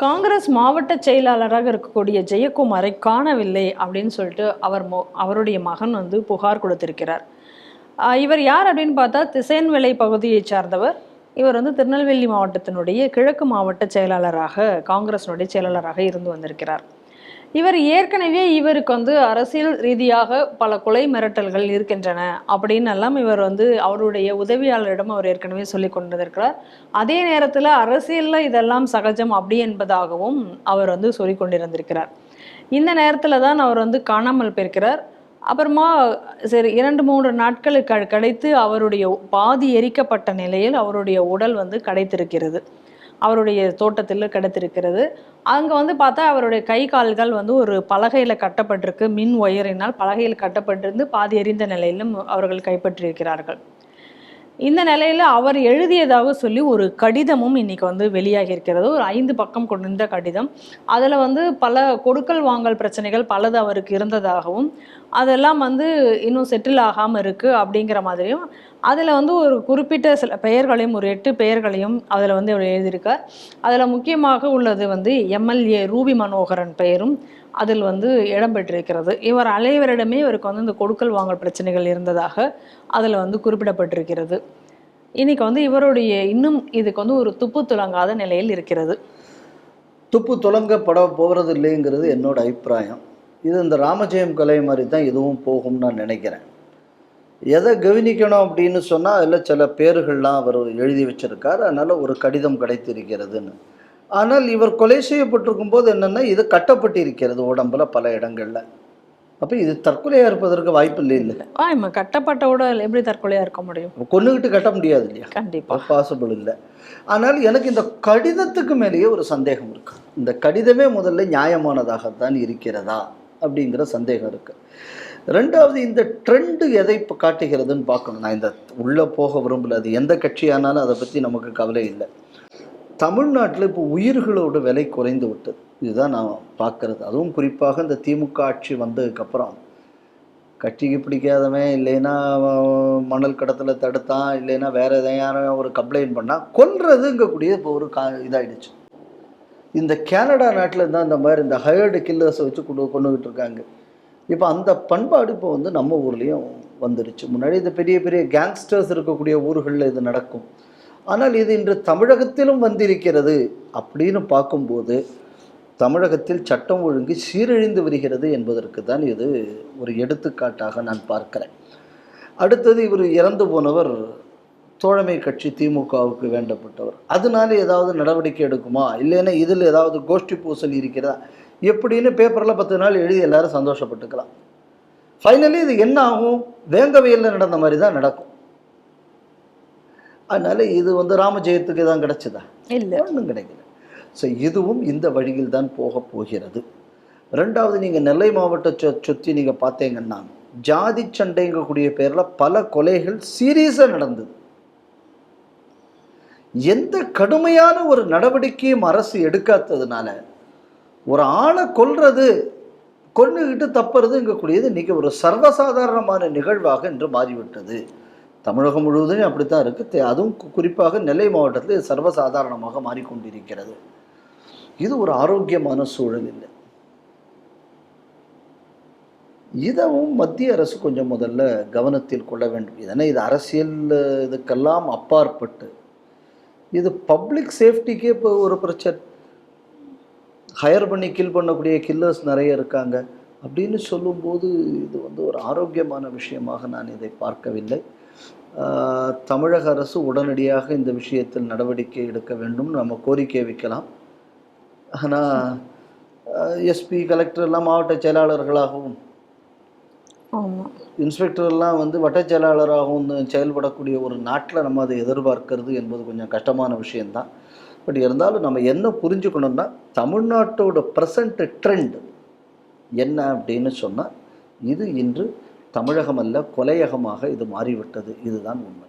காங்கிரஸ் மாவட்ட செயலாளராக இருக்கக்கூடிய ஜெயக்குமாரை காணவில்லை அப்படின்னு சொல்லிட்டு அவருடைய மகன் வந்து புகார் கொடுத்திருக்கிறார். இவர் யார் அப்படின்னு பார்த்தா திசையன்விளை பகுதியை சார்ந்தவர். இவர் வந்து திருநெல்வேலி மாவட்டத்தினுடைய கிழக்கு மாவட்ட செயலாளராக காங்கிரஸினுடைய செயலாளராக இருந்து வந்திருக்கிறார். இவர் ஏற்கனவே இவருக்கு வந்து அரசியல் ரீதியாக பல கொலை மிரட்டல்கள் இருக்கின்றன அப்படின்னு எல்லாம் இவர் வந்து அவருடைய உதவியாளரிடம் அவர் ஏற்கனவே சொல்லி கொண்டிருக்கிறார். அதே நேரத்தில் அரசியலில் இதெல்லாம் சகஜம் அப்படி என்பதாகவும் அவர் வந்து சொல்லி கொண்டிருந்திருக்கிறார். இந்த நேரத்தில் தான் அவர் வந்து காணாமல் போயிருக்கிறார். அப்புறமா சரி 2-3 நாட்களுக்கு கிடைத்து அவருடைய பாதி எரிக்கப்பட்ட நிலையில் அவருடைய உடல் வந்து கிடைத்திருக்கிறது. அவருடைய தோட்டத்தில் கிடைத்திருக்கிறது. அங்கே வந்து பார்த்தா அவருடைய கை கால்கள் வந்து ஒரு பலகையில் கட்டப்பட்டிருக்கு. மின் ஒயரினால் பலகையில் கட்டப்பட்டிருந்து பாதி எரிந்த நிலையிலும் அவர்கள் கைப்பற்றியிருக்கிறார்கள். இந்த நிலையில் அவர் எழுதியதாக சொல்லி ஒரு கடிதமும் இன்னைக்கு வந்து வெளியாகி இருக்கிறது. ஒரு 5 பக்கம் கொண்ட கடிதம். அதில் வந்து பல கொடுக்கல் வாங்கல் பிரச்சனைகள் பலது அவருக்கு இருந்ததாகவும் அதெல்லாம் வந்து இன்னும் செட்டில் ஆகாமல் இருக்குது அப்படிங்கிற மாதிரியும், அதில் வந்து ஒரு குறிப்பிட்ட சில பெயர்களையும் ஒரு 8 பெயர்களையும் அதில் வந்து அவர் எழுதியிருக்கார். அதில் முக்கியமாக உள்ளது வந்து எம்எல்ஏ ரூபி மனோகரன் பெயரும் அதில் வந்து இடம்பெற்றிருக்கிறது. இவர் அனைவரிடமே இவருக்கு வந்து இந்த கொடுக்கல் வாங்கல் பிரச்சனைகள் இருந்ததாக அதில் வந்து குறிப்பிடப்பட்டிருக்கிறது. இன்னைக்கு வந்து இவருடைய இன்னும் இதுக்கு வந்து ஒரு துப்பு துலங்காத நிலையில் இருக்கிறது. துப்பு துலங்கப்பட போகிறது இல்லைங்கிறது என்னோட அபிப்பிராயம். இது இந்த ராமஜெயம் கலை மாதிரி தான் இதுவும் போகும்னு நான் நினைக்கிறேன். எதை கவனிக்கணும் அப்படின்னு சொன்னால் அதில் சில பேர்கள்லாம் அவர் எழுதி வச்சிருக்கார். அதனால் ஒரு கடிதம் கிடைத்திருக்கிறதுன்னு. ஆனால் இவர் கொலை செய்யப்பட்டிருக்கும் போது என்னென்னா இது கட்டப்பட்டிருக்கிறது உடம்புல பல இடங்களில். அப்போ இது தற்கொலையாக இருப்பதற்கு வாய்ப்பு இல்லை. கட்டப்பட்ட உடல் எப்படி தற்கொலையாக இருக்க முடியும்? கொன்னுக்கிட்டு கட்ட முடியாது இல்லையா? கண்டிப்பாக பாசிபிள் இல்லை. ஆனால் எனக்கு இந்த கடிதத்துக்கு மேலேயே ஒரு சந்தேகம் இருக்கு. இந்த கடிதமே முதல்ல நியாயமானதாகத்தான் இருக்கிறதா அப்படிங்கிற சந்தேகம் இருக்குது. ரெண்டாவது, இந்த ட்ரெண்டு எதை இப்போ காட்டுகிறதுன்னு பார்க்கணும். நான் இந்த உள்ளே போக விரும்பல. அது எந்த கட்சியானாலும் அதை பற்றி நமக்கு கவலை இல்லை. தமிழ்நாட்டில் இப்போ உயிர்களோட விலை குறைந்து விட்டது. இதுதான் நான் பார்க்குறது. அதுவும் குறிப்பாக இந்த திமுக ஆட்சி வந்ததுக்கப்புறம் கட்சிக்கு பிடிக்காதவன் இல்லைன்னா மணல் கடத்தில் தடுத்தான் இல்லைன்னா வேறு எதையான ஒரு கம்ப்ளைண்ட் பண்ணால் கொல்றதுங்கக்கூடிய இப்போ ஒரு இதாகிடுச்சு. இந்த கனடா நாட்டில் இருந்தால் இந்த மாதிரி இந்த ஹயர்டு கில்லர்ஸை வச்சு கொண்டுகிட்டு இருக்காங்க. இப்போ அந்த பண்பாடு இப்போ வந்து நம்ம ஊர்லேயும் வந்துடுச்சு. முன்னாடி இந்த பெரிய பெரிய கேங்ஸ்டர்ஸ் இருக்கக்கூடிய ஊர்களில் இது நடக்கும். ஆனால் இது இன்று தமிழகத்திலும் வந்திருக்கிறது அப்படின்னு பார்க்கும்போது தமிழகத்தில் சட்டம் ஒழுங்கு சீரழிந்து வருகிறது என்பதற்கு தான் இது ஒரு எடுத்துக்காட்டாக நான் பார்க்கிறேன். அடுத்தது, இவர் இறந்து போனவர் தோழமை கட்சி திமுகவுக்கு வேண்டப்பட்டவர். அதனால ஏதாவது நடவடிக்கை எடுக்குமா, இல்லைன்னா இதில் ஏதாவது கோஷ்டி பூசல் இருக்கிறதா எப்படின்னு பேப்பரில் 10 நாள் எழுதி எல்லாரும் சந்தோஷப்பட்டுக்கலாம். ஃபைனலி இது என்ன ஆகும்? வேங்கவையில் நடந்த மாதிரி தான் நடக்கும். அதனால இது வந்து ராமஜெயத்துக்கு தான் கிடைச்சதா? இல்லை, ஒன்றும் கிடைக்கல. ஸோ இதுவும் இந்த வழியில் தான் போக போகிறது. ரெண்டாவது, நீங்கள் நெல்லை மாவட்டத்தை சுற்றி நீங்கள் பார்த்தீங்கன்னா ஜாதி சண்டைங்கக்கூடிய பேரில் பல கொலைகள் சீரியஸாக நடந்தது. எந்த கடுமையான ஒரு நடவடிக்கையும் அரசு எடுக்காததுனால ஒரு ஆளை கொன்னுக்கிட்டு தப்புறதுங்கக்கூடியது இன்றைக்கி ஒரு சர்வசாதாரணமான நிகழ்வாக இன்று மாறிவிட்டது. தமிழகம் முழுவதும் அப்படித்தான் இருக்குது. அதுவும் குறிப்பாக நெல்லை மாவட்டத்தில் இது சர்வசாதாரணமாக மாறிக்கொண்டிருக்கிறது. இது ஒரு ஆரோக்கியமான சூழல் இல்லை. இதவும் மத்திய அரசு கொஞ்சம் முதல்ல கவனத்தில் கொள்ள வேண்டும். இதனை இது அரசியல் இதுக்கெல்லாம் அப்பாற்பட்டு இது பப்ளிக் சேஃப்டிக்கே இப்போ ஒரு பிரச்சனை. ஹையர் பண்ணி கில் பண்ணக்கூடிய கில்லர்ஸ் நிறைய இருக்காங்க அப்படின்னு சொல்லும்போது இது வந்து ஒரு ஆரோக்கியமான விஷயமாக நான் இதை பார்க்கவில்லை. தமிழக அரசு உடனடியாக இந்த விஷயத்தில் நடவடிக்கை எடுக்க வேண்டும் நம்ம கோரிக்கை வைக்கலாம். ஆனால் எஸ்பி கலெக்டர்லாம் மாவட்ட செயலாளர்களாகவும் இன்ஸ்பெக்டர்லாம் வந்து வட்ட செயலாளராகவும் செயல்படக்கூடிய ஒரு நாட்டில் நம்ம அதை எதிர்பார்க்கறது என்பது கொஞ்சம் கஷ்டமான விஷயந்தான். பட் இருந்தாலும் நம்ம என்ன புரிஞ்சுக்கணும்னா தமிழ்நாட்டோட ப்ரெசண்ட் ட்ரெண்ட் என்ன அப்படின்னு சொன்னால் இது இன்று தமிழகம் அல்ல கொலையகமாக இது மாறிவிட்டது. இதுதான் உண்மை.